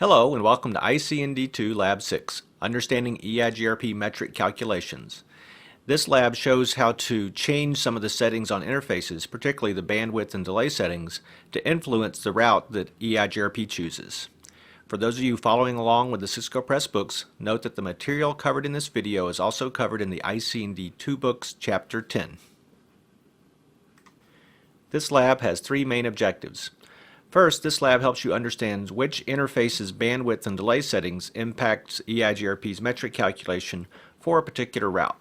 Hello and welcome to ICND2 Lab 6, Understanding EIGRP Metric Calculations. This lab shows how to change some of the settings on interfaces, particularly the bandwidth and delay settings, to influence the route that EIGRP chooses. For those of you following along with the Cisco Press books, note that the material covered in this video is also covered in the ICND2 books, Chapter 10. This lab has three main objectives. First, this lab helps you understand which interface's bandwidth and delay settings impacts EIGRP's metric calculation for a particular route.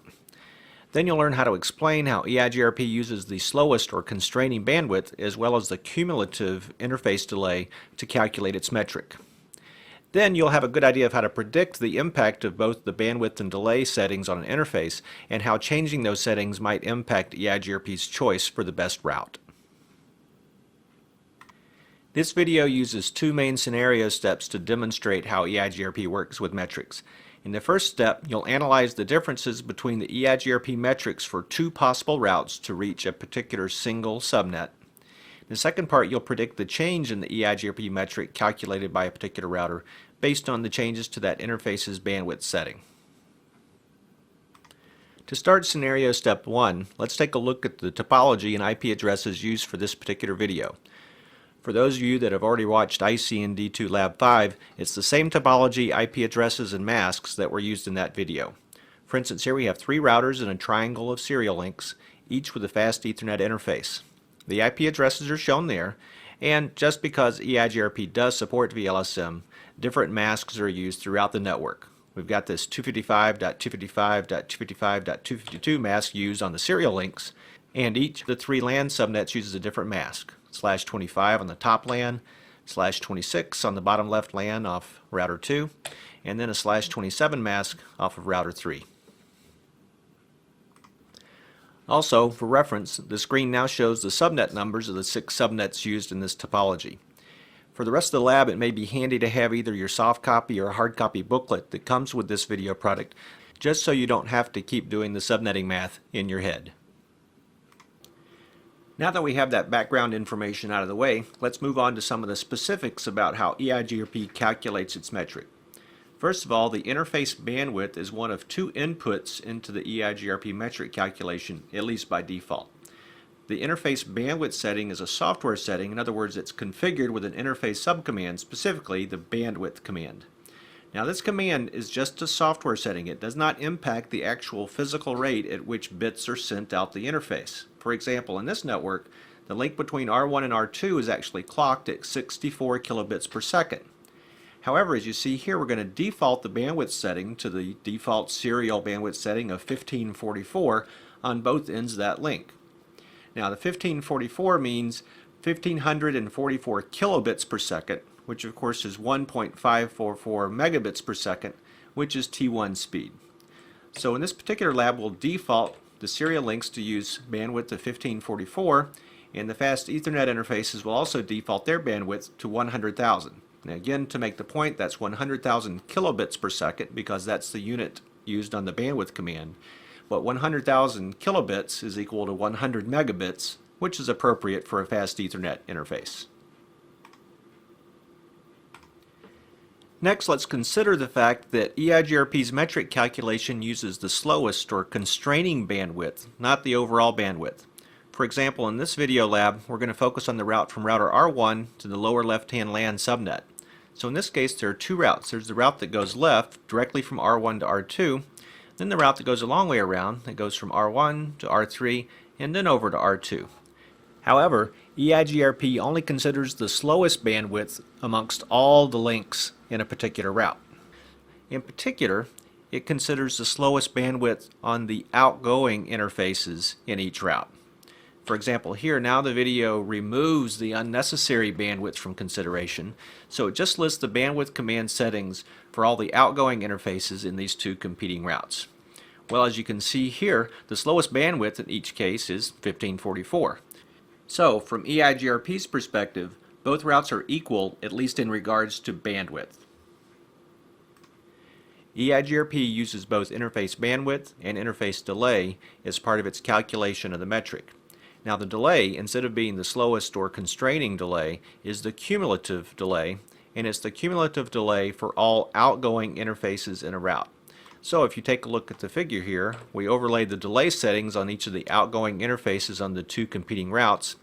Then you'll learn how to explain how EIGRP uses the slowest or constraining bandwidth as well as the cumulative interface delay to calculate its metric. Then you'll have a good idea of how to predict the impact of both the bandwidth and delay settings on an interface and how changing those settings might impact EIGRP's choice for the best route. This video uses two main scenario steps to demonstrate how EIGRP works with metrics. In the first step, you'll analyze the differences between the EIGRP metrics for two possible routes to reach a particular single subnet. In the second part, you'll predict the change in the EIGRP metric calculated by a particular router based on the changes to that interface's bandwidth setting. To start scenario step 1, let's take a look at the topology and IP addresses used for this particular video. For those of you that have already watched ICND2 Lab 5, it's the same topology, IP addresses, and masks that were used in that video. For instance, here we have three routers and a triangle of serial links, each with a fast Ethernet interface. The IP addresses are shown there, and just because EIGRP does support VLSM, different masks are used throughout the network. We've got this 255.255.255.252 mask used on the serial links, and each of the three LAN subnets uses a different mask. /25 on the top LAN, /26 on the bottom left LAN off router 2, and then a /27 mask off of router 3. Also, for reference, the screen now shows the subnet numbers of the 6 subnets used in this topology. For the rest of the lab, it may be handy to have either your soft copy or hard copy booklet that comes with this video product, just so you don't have to keep doing the subnetting math in your head. Now that we have that background information out of the way, let's move on to some of the specifics about how EIGRP calculates its metric. First of all, the interface bandwidth is one of two inputs into the EIGRP metric calculation, at least by default. The interface bandwidth setting is a software setting. In other words, it's configured with an interface subcommand, specifically the bandwidth command. Now this command is just a software setting. It does not impact the actual physical rate at which bits are sent out the interface. For example, in this network, the link between R1 and R2 is actually clocked at 64 kilobits per second. However, as you see here, we're going to default the bandwidth setting to the default serial bandwidth setting of 1544 on both ends of that link. Now the 1544 means 1544 kilobits per second, which of course is 1.544 megabits per second, which is T1 speed. So in this particular lab, we'll default the serial links to use bandwidth of 1544, and the fast Ethernet interfaces will also default their bandwidth to 100,000. Now again, to make the point, that's 100,000 kilobits per second because that's the unit used on the bandwidth command. But 100,000 kilobits is equal to 100 megabits, which is appropriate for a fast Ethernet interface. Next, let's consider the fact that EIGRP's metric calculation uses the slowest or constraining bandwidth, not the overall bandwidth. For example, in this video lab, we're going to focus on the route from router R1 to the lower left-hand LAN subnet. So in this case, there are two routes. There's the route that goes left, directly from R1 to R2, then the route that goes a long way around, that goes from R1 to R3, and then over to R2. However, EIGRP only considers the slowest bandwidth amongst all the links in a particular route. In particular, it considers the slowest bandwidth on the outgoing interfaces in each route. For example, here now the video removes the unnecessary bandwidth from consideration, so it just lists the bandwidth command settings for all the outgoing interfaces in these two competing routes. Well, as you can see here, the slowest bandwidth in each case is 1544. So, from EIGRP's perspective, both routes are equal, at least in regards to bandwidth. EIGRP uses both interface bandwidth and interface delay as part of its calculation of the metric. Now the delay, instead of being the slowest or constraining delay, is the cumulative delay, and it's the cumulative delay for all outgoing interfaces in a route. So if you take a look at the figure here, we overlaid the delay settings on each of the outgoing interfaces on the two competing routes.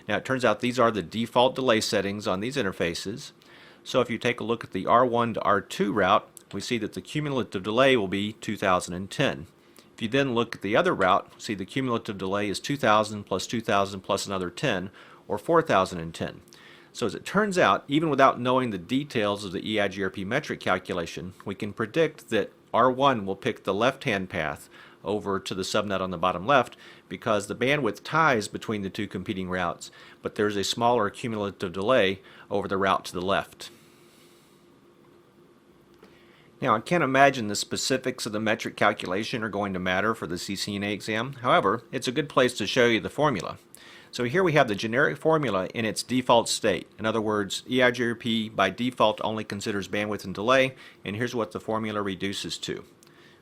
Now it turns out these are the default delay settings on these interfaces. So if you take a look at the R1 to R2 route, we see that the cumulative delay will be 2010. If you then look at the other route, see the cumulative delay is 2000 plus 2000 plus another 10, or 4010. So as it turns out, even without knowing the details of the EIGRP metric calculation, we can predict that R1 will pick the left-hand path over to the subnet on the bottom left because the bandwidth ties between the two competing routes, but there's a smaller cumulative delay over the route to the left. Now, I can't imagine the specifics of the metric calculation are going to matter for the CCNA exam. However, it's a good place to show you the formula. So here we have the generic formula in its default state. In other words, EIGRP by default only considers bandwidth and delay, and here's what the formula reduces to.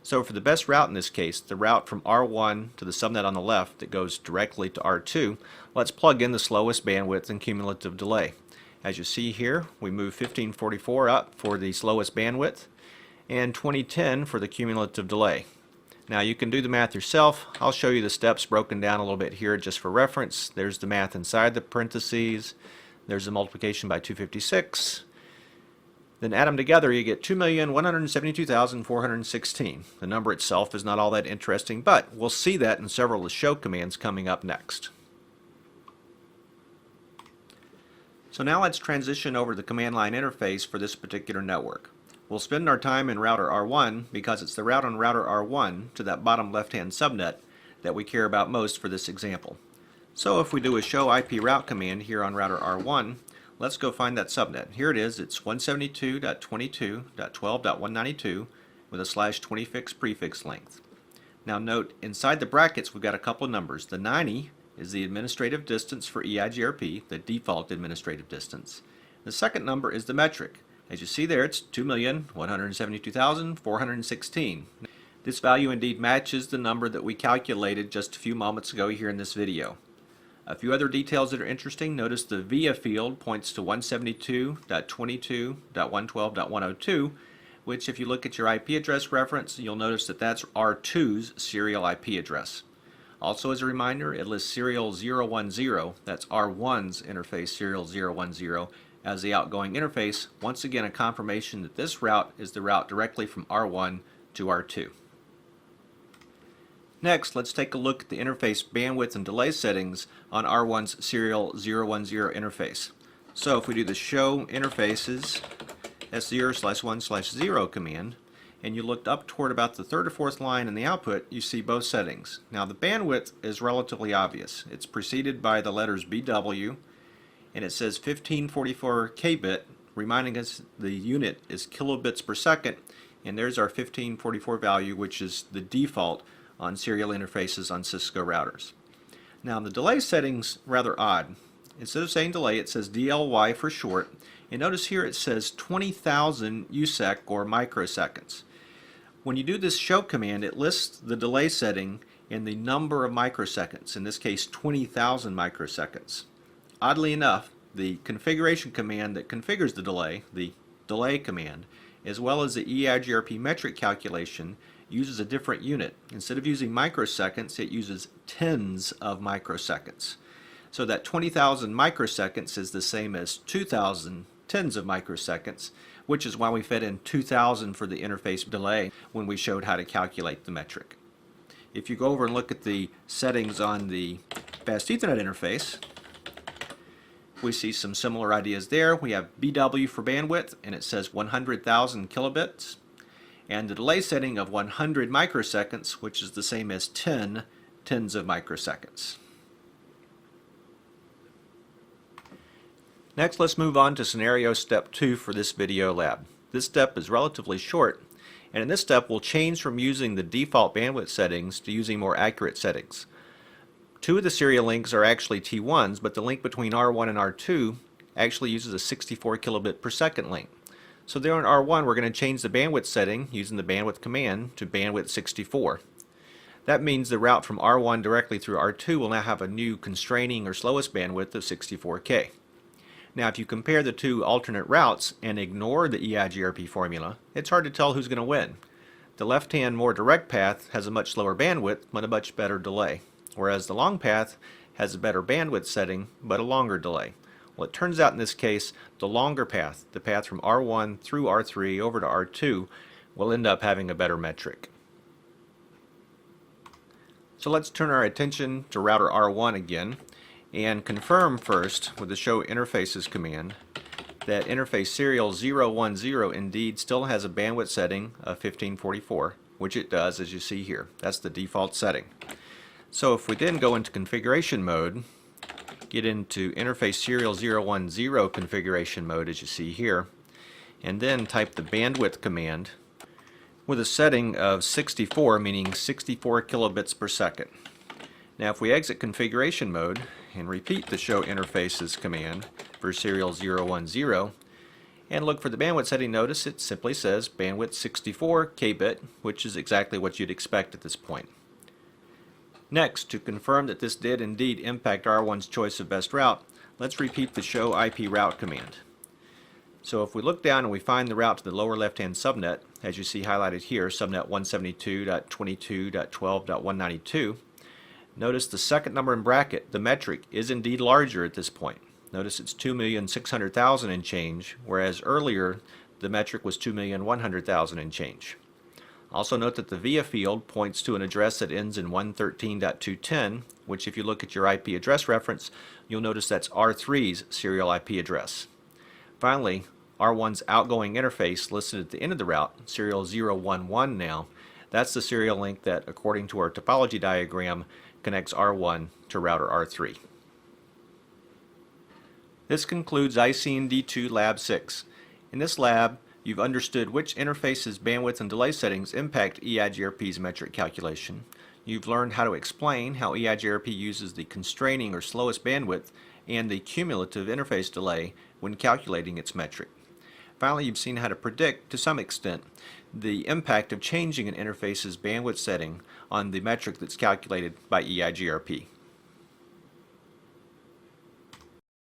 So for the best route in this case, the route from R1 to the subnet on the left that goes directly to R2, let's plug in the slowest bandwidth and cumulative delay. As you see here, we move 1544 up for the slowest bandwidth and 2010 for the cumulative delay. Now you can do the math yourself. I'll show you the steps broken down a little bit here just for reference. There's the math inside the parentheses. There's the multiplication by 256. Then add them together, you get 2,172,416. The number itself is not all that interesting, but we'll see that in several of the show commands coming up next. So now let's transition over to the command line interface for this particular network. We'll spend our time in router R1 because it's the route on router R1 to that bottom left-hand subnet that we care about most for this example. So if we do a show IP route command here on router R1, let's go find that subnet. Here it is. It's 172.22.12.192 with a /20 fix prefix length. Now note, inside the brackets we've got a couple of numbers. The 90 is the administrative distance for EIGRP, the default administrative distance. The second number is the metric. As you see there, it's 2,172,416. This value indeed matches the number that we calculated just a few moments ago here in this video. A few other details that are interesting. Notice the VIA field points to 172.22.112.102, which if you look at your IP address reference, you'll notice that that's R2's serial IP address. Also as a reminder, it lists serial 010, that's R1's interface serial 010, as the outgoing interface. Once again, a confirmation that this route is the route directly from R1 to R2. Next, let's take a look at the interface bandwidth and delay settings on R1's serial 010 interface. So if we do the show interfaces S0/1/0 command, and you looked up toward about the third or fourth line in the output, you see both settings. Now the bandwidth is relatively obvious. It's preceded by the letters BW, and it says 1544 kbit, reminding us the unit is kilobits per second, and there's our 1544 value, which is the default on serial interfaces on Cisco routers. Now the delay setting's rather odd. Instead of saying delay, it says DLY for short, and notice here it says 20,000 USEC or microseconds. When you do this show command, it lists the delay setting in the number of microseconds, in this case 20,000 microseconds. Oddly enough, the configuration command that configures the delay command, as well as the EIGRP metric calculation, uses a different unit. Instead of using microseconds, it uses tens of microseconds. So that 20,000 microseconds is the same as 2,000 tens of microseconds, which is why we fed in 2,000 for the interface delay when we showed how to calculate the metric. If you go over and look at the settings on the Fast Ethernet interface, we see some similar ideas there. We have BW for bandwidth, and it says 100,000 kilobits, and the delay setting of 100 microseconds, which is the same as 10 tens of microseconds. Next, let's move on to scenario step 2 for this video lab. This step is relatively short, and in this step we'll change from using the default bandwidth settings to using more accurate settings. Two of the serial links are actually T1s, but the link between R1 and R2 actually uses a 64 kilobit per second link. So there on R1 we're going to change the bandwidth setting using the bandwidth command to bandwidth 64. That means the route from R1 directly through R2 will now have a new constraining or slowest bandwidth of 64K. Now, if you compare the two alternate routes and ignore the EIGRP formula, it's hard to tell who's going to win. The left-hand, more direct path has a much slower bandwidth but a much better delay, whereas the long path has a better bandwidth setting but a longer delay. Well, it turns out in this case, the longer path, the path from R1 through R3 over to R2, will end up having a better metric. So let's turn our attention to router R1 again and confirm first with the show interfaces command that interface serial 010 indeed still has a bandwidth setting of 1544, which it does, as you see here. That's the default setting. So if we then go into configuration mode, get into interface serial 010 configuration mode, as you see here, and then type the bandwidth command with a setting of 64, meaning 64 kilobits per second. Now if we exit configuration mode and repeat the show interfaces command for serial 010 and look for the bandwidth setting, notice it simply says bandwidth 64 kbit, which is exactly what you'd expect at this point. Next, to confirm that this did indeed impact R1's choice of best route, let's repeat the show IP route command. So if we look down and we find the route to the lower left-hand subnet, as you see highlighted here, subnet 172.22.12.192, notice the second number in bracket, the metric, is indeed larger at this point. Notice it's 2,600,000 and change, whereas earlier the metric was 2,100,000 and change. Also note that the via field points to an address that ends in 113.210, which if you look at your IP address reference, you'll notice that's R3's serial IP address. Finally, R1's outgoing interface listed at the end of the route, serial 011 now, that's the serial link that, according to our topology diagram, connects R1 to router R3. This concludes IC&D2 Lab 6. In this lab, you've understood which interfaces, bandwidth, and delay settings impact EIGRP's metric calculation. You've learned how to explain how EIGRP uses the constraining or slowest bandwidth and the cumulative interface delay when calculating its metric. Finally, you've seen how to predict, to some extent, the impact of changing an interface's bandwidth setting on the metric that's calculated by EIGRP.